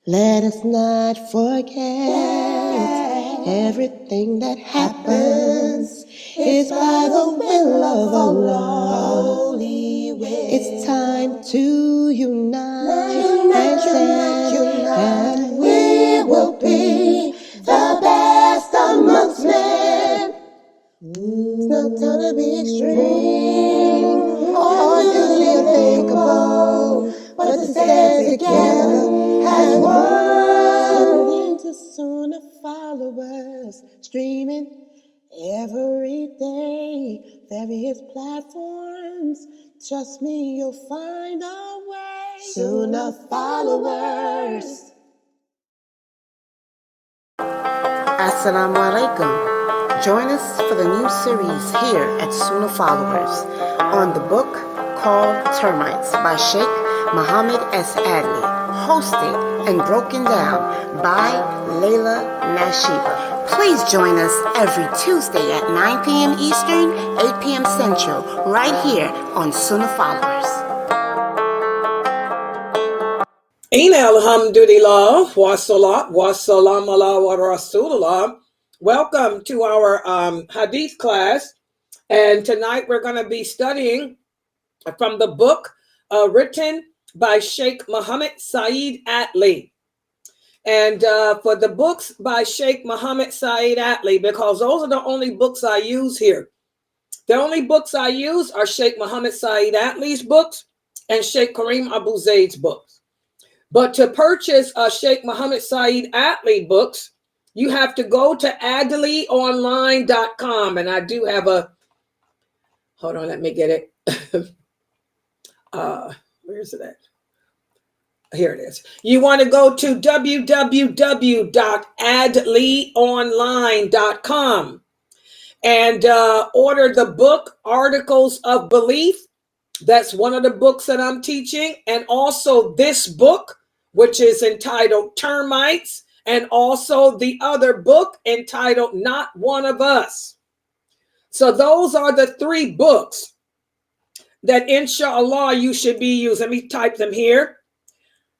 Let us not forget everything that happens is by the will of Allah. It's time to unite and stand, and we will be the best amongst men. It's not time to be extreme or do you think about, but to stand together as one. To Sunnah followers streaming every day, various platforms. Trust me, you'll find a way. Sunnah followers. Assalamu alaikum. Join us for the new series here at Sunnah Followers on the book called Termites by Sheikh Muhammad S. Adli, hosted and broken down by lailanasheeba. Please join us every Tuesday at 9 p.m. Eastern, 8 p.m. Central, right here on Sunnah Followers. Alhamdulillah, wa salat, wa salam ala wa rasulullah. Welcome to our Hadith class. And tonight we're going to be studying from the book written by Sheikh Muhammad Saeed Atli. And for the books by Sheikh Muhammad Saeed Atli, because those are the only books I use here. The only books I use are Sheikh Muhammad Saeed Atli's books and Sheikh Kareem Abu Zaid's books. But to purchase Sheikh Muhammad Saeed Atli books, you have to go to adlionline.com. And I do have a, hold on, let me get it. Where is it at? Here it is. You want to go to www.adlionline.com and order the book, Articles of Belief. That's one of the books that I'm teaching. And also this book, which is entitled Termites, and also the other book entitled Not One of Us. So those are the three books that inshallah you should be using. Let me type them here.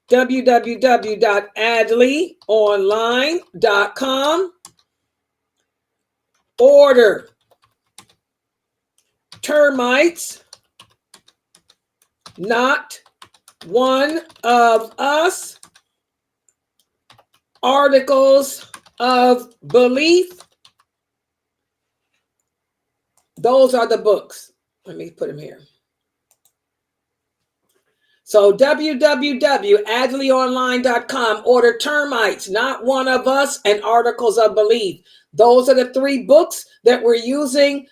www.adlionline.com. Order Termites, Not One of Us, Articles of Belief. Those are the books. Let me put them here. So www.adlionline.com, order Termites, Not One of Us, and Articles of Belief. Those are the three books that we're using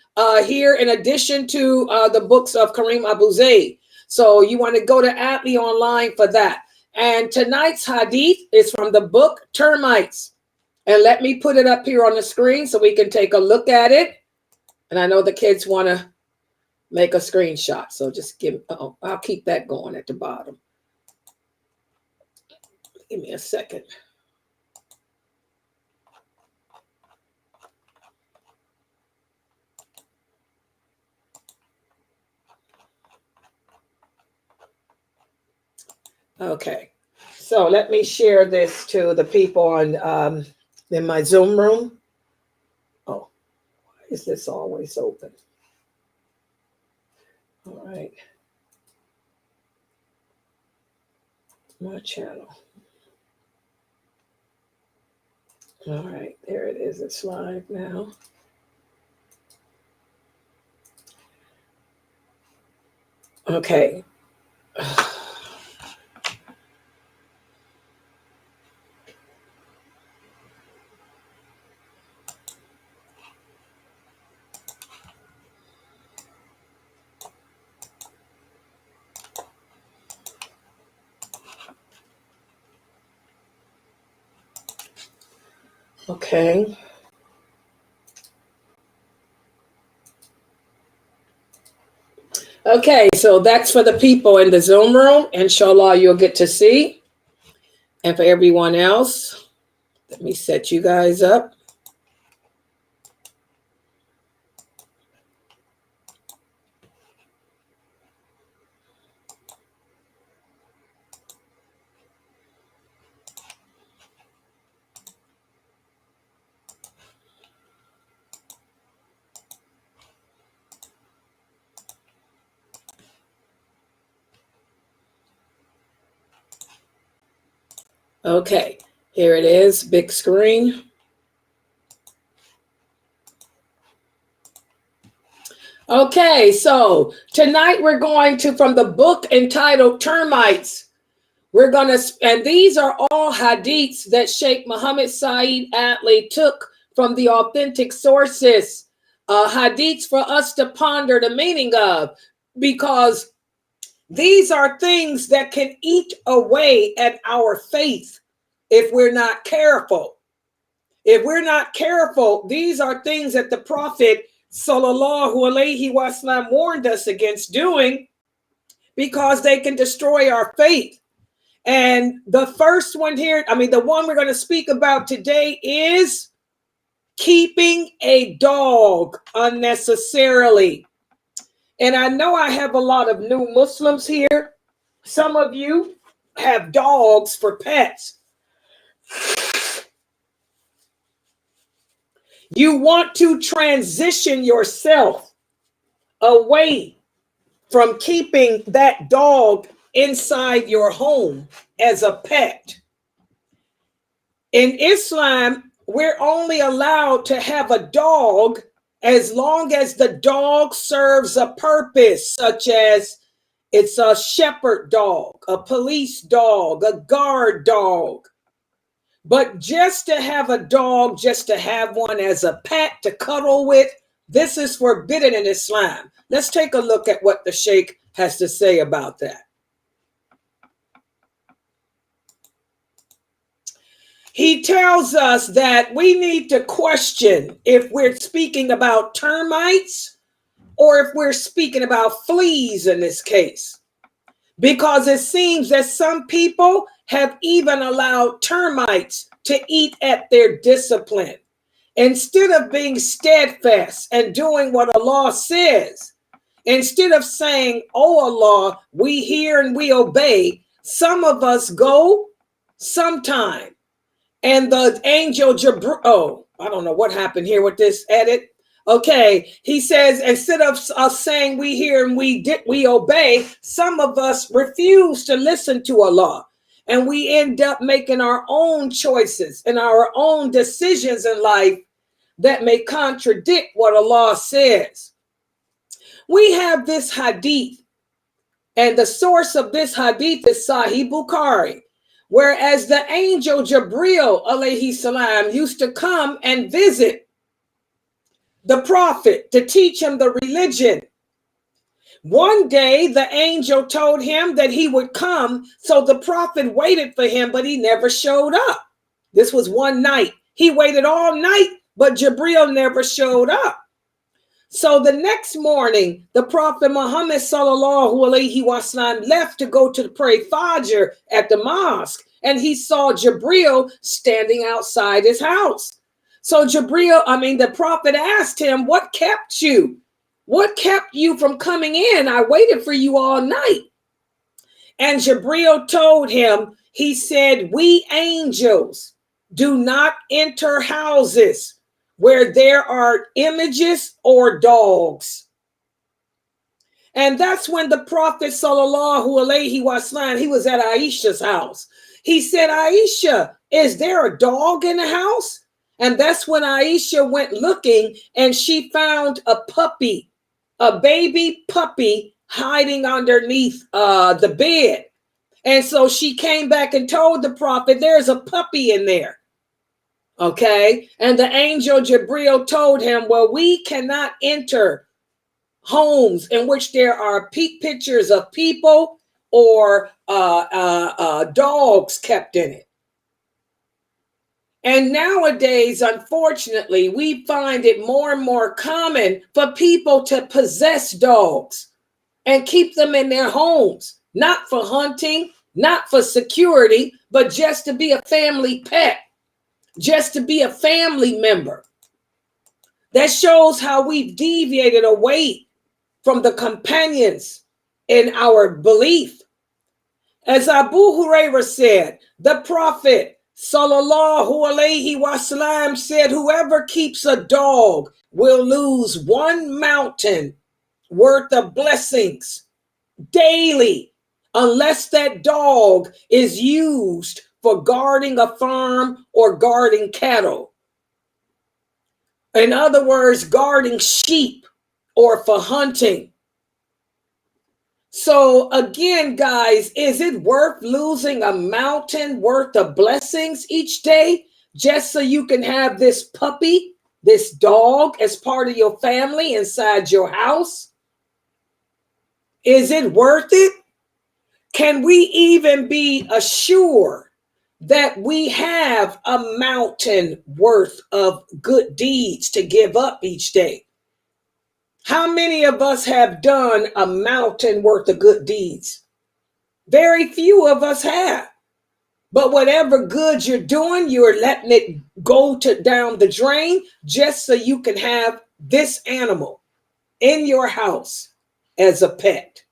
here in addition to the books of Kareem Abu Zaid. So you want to go to Atli Online for that. And tonight's hadith is from the book Termites. And let me put it up here on the screen so we can take a look at it. And I know the kids want to make a screenshot. So just I'll keep that going at the bottom. Give me a second. Okay, so let me share this to the people on in my Zoom room. Oh, why is this always open? All right, my channel. All right, there it is. It's live now. Okay. Okay. Okay, so that's for the people in the Zoom room. Inshallah, you'll get to see. And for everyone else, let me set you guys up. Okay, here it is, big screen. Okay, so tonight we're going to, from the book entitled Termites, we're going to, and these are all hadiths that Sheikh Muhammad Saeed Atlee took from the authentic sources, hadiths for us to ponder the meaning of, because these are things that can eat away at our faith if we're not careful. If we're not careful, these are things that the Prophet Sallallahu Alaihi Wasallam warned us against doing, because they can destroy our faith. And the first one here, the one we're going to speak about today is keeping a dog unnecessarily. And I know I have a lot of new Muslims here. Some of you have dogs for pets. You want to transition yourself away from keeping that dog inside your home as a pet. In Islam, we're only allowed to have a dog as long as the dog serves a purpose, such as it's a shepherd dog, a police dog, a guard dog. But just to have a dog, just to have one as a pet to cuddle with, this is forbidden in Islam. Let's take a look at what the Sheikh has to say about that. He tells us that we need to question if we're speaking about termites or if we're speaking about fleas in this case, because it seems that some people have even allowed termites to eat at their discipline. Instead of being steadfast and doing what Allah says, instead of saying, "Oh Allah, we hear and we obey," some of us go sometime. And the angel Jibril, I don't know what happened here with this edit. Okay, he says, instead of us saying we hear and we obey, some of us refuse to listen to Allah. And we end up making our own choices and our own decisions in life that may contradict what Allah says. We have this hadith, and the source of this hadith is Sahih Bukhari, whereas the angel Jibril alayhi salam used to come and visit the Prophet to teach him the religion. One day, the angel told him that he would come, so the Prophet waited for him, but he never showed up. This was one night. He waited all night, but Jibril never showed up. So the next morning, the Prophet Muhammad Sallallahu Alaihi Wasallam left to go to pray Fajr at the mosque, and he saw Jibril standing outside his house. So the Prophet asked him, "What kept you? What kept you from coming in? I waited for you all night." And Jibril told him, he said, "We angels do not enter houses where there are images or dogs." And that's when the Prophet Sallallahu Alaihi Wasallam, he was at Aisha's house. He said, "Aisha, is there a dog in the house?" And that's when Aisha went looking, and she found a puppy, a baby puppy hiding underneath the bed. And so she came back and told the Prophet, "There's a puppy in there." Okay. And the angel Jibril told him, "Well, we cannot enter homes in which there are pictures of people or dogs kept in it." And nowadays, unfortunately, we find it more and more common for people to possess dogs and keep them in their homes, not for hunting, not for security, but just to be a family pet, just to be a family member. That shows how we've deviated away from the companions in our belief. As Abu Hurairah said, the Prophet Sallallahu Alaihi Wasallam said, "Whoever keeps a dog will lose one mountain worth of blessings daily, unless that dog is used for guarding a farm or guarding cattle. In other words, guarding sheep or for hunting. So again, guys, is it worth losing a mountain worth of blessings each day just so you can have this puppy, this dog as part of your family inside your house? Is it worth it? Can we even be assured that we have a mountain worth of good deeds to give up each day? How many of us have done a mountain worth of good deeds? Very few of us have. But whatever good you're doing, you're letting it go down the drain just so you can have this animal in your house as a pet.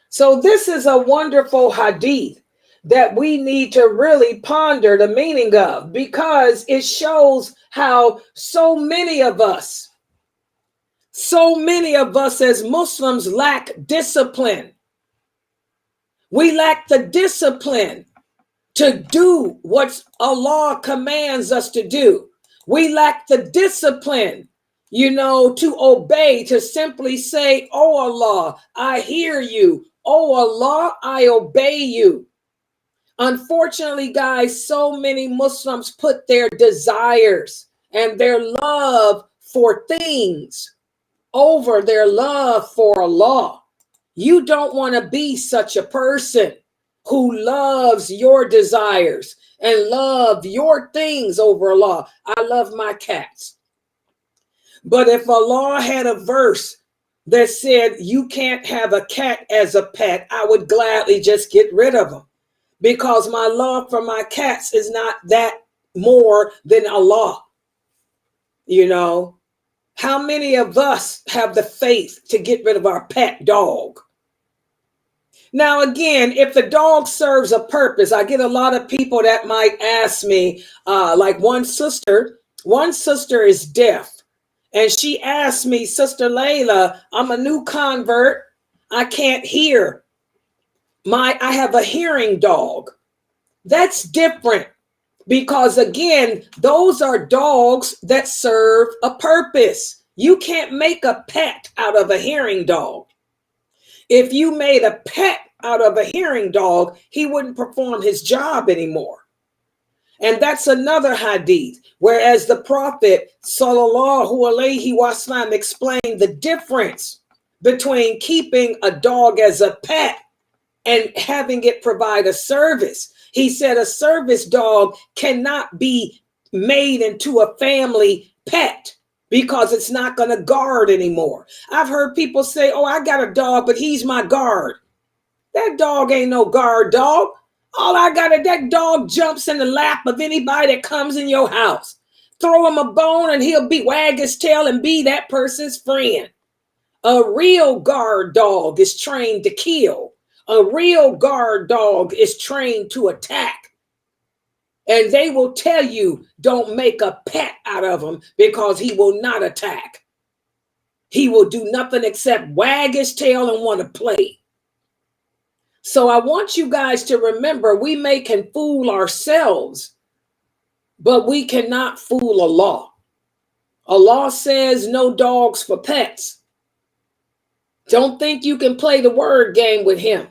So this is a wonderful hadith that we need to really ponder the meaning of, because it shows how so many of us as Muslims lack discipline. We lack the discipline to do what Allah commands us to do. We lack the discipline, to obey, to simply say, "Oh Allah, I hear you. Oh Allah, I obey you." Unfortunately, guys, so many Muslims put their desires and their love for things over their love for Allah. You don't want to be such a person who loves your desires and love your things over Allah. I love my cats. But if Allah had a verse that said you can't have a cat as a pet, I would gladly just get rid of them, because my love for my cats is not that more than Allah. How many of us have the faith to get rid of our pet dog? Now, again, if the dog serves a purpose, I get a lot of people that might ask me, like one sister is deaf. And she asked me, "Sister Layla, I'm a new convert. I can't hear. I have a hearing dog." That's different, because again, those are dogs that serve a purpose. You can't make a pet out of a hearing dog. If you made a pet out of a hearing dog, he wouldn't perform his job anymore. And that's another hadith. Whereas the Prophet sallallahu alaihi wasallam explained the difference between keeping a dog as a pet and having it provide a service. He said a service dog cannot be made into a family pet because it's not going to guard anymore. I've heard people say, "Oh, I got a dog, but he's my guard." That dog ain't no guard dog. All I got is that dog jumps in the lap of anybody that comes in your house. Throw him a bone and he'll wag his tail and be that person's friend. A real guard dog is trained to kill. A real guard dog is trained to attack. And they will tell you, don't make a pet out of him, because he will not attack. He will do nothing except wag his tail and want to play. So I want you guys to remember, we can fool ourselves, but we cannot fool Allah. Allah says no dogs for pets. Don't think you can play the word game with him.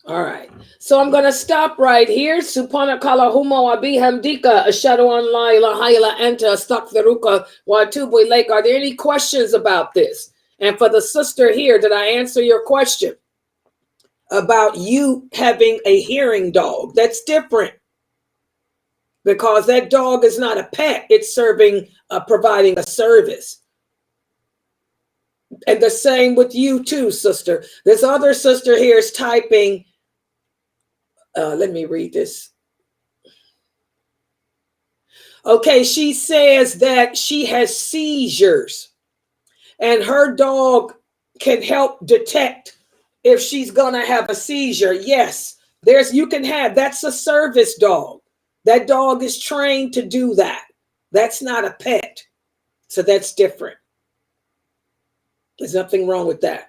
All right. So I'm going to stop right here. Subhanakallahumma wa bihamdika ashhadu an la ilaha illa anta astaghfiruka wa atubu ilaik. Are there any questions about this? And for the sister here, did I answer your question about you having a hearing dog? That's different, because that dog is not a pet. It's providing a service. And the same with you too, sister. This other sister here is typing. Let me read this. Okay, she says that she has seizures and her dog can help detect if she's going to have a seizure. Yes, you can have, that's a service dog. That dog is trained to do that. That's not a pet. So that's different. There's nothing wrong with that.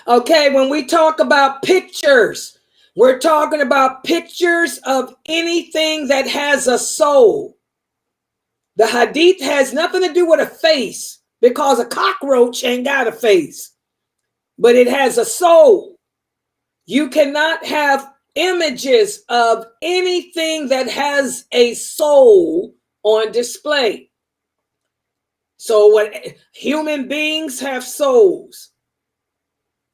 Okay, when we talk about pictures, we're talking about pictures of anything that has a soul. The hadith has nothing to do with a face, because a cockroach ain't got a face, but it has a soul. You cannot have images of anything that has a soul on display. So when human beings have souls,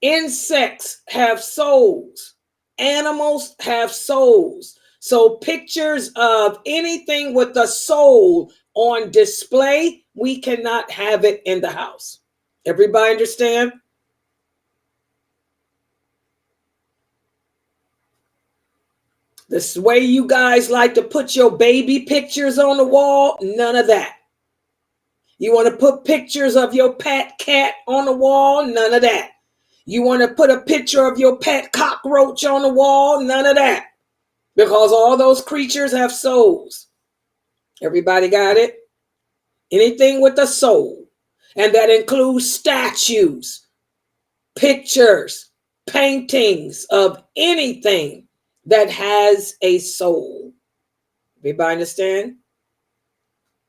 insects have souls, animals have souls. So pictures of anything with a soul on display, we cannot have it in the house. Everybody understand? This way you guys like to put your baby pictures on the wall, none of that. You want to put pictures of your pet cat on the wall, none of that. You want to put a picture of your pet cockroach on the wall, none of that. Because all those creatures have souls. Everybody got it? Anything with a soul. And that includes statues, pictures, paintings of anything that has a soul. Everybody understand?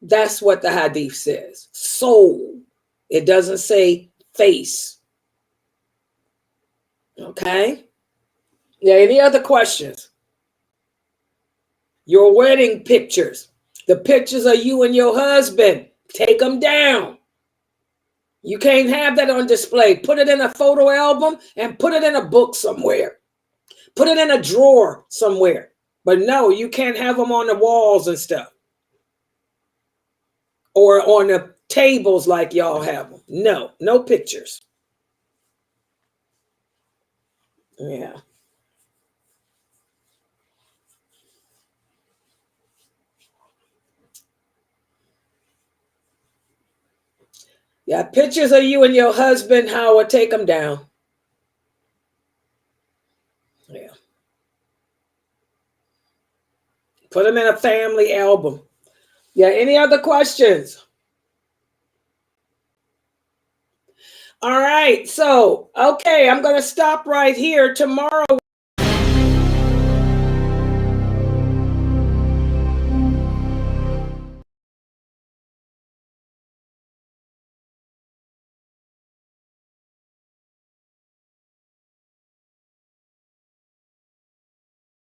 That's what the hadith says. Soul. It doesn't say face. Okay? Yeah, any other questions? Your wedding pictures. The pictures of you and your husband. Take them down. You can't have that on display. Put it in a photo album and put it in a book somewhere. Put it in a drawer somewhere. But no, you can't have them on the walls and stuff. Or on the tables like y'all have them. No, no pictures. Yeah. Yeah, pictures of you and your husband, Howard, take them down. Yeah. Put them in a family album. Yeah, any other questions? All right, so, okay, I'm going to stop right here. Tomorrow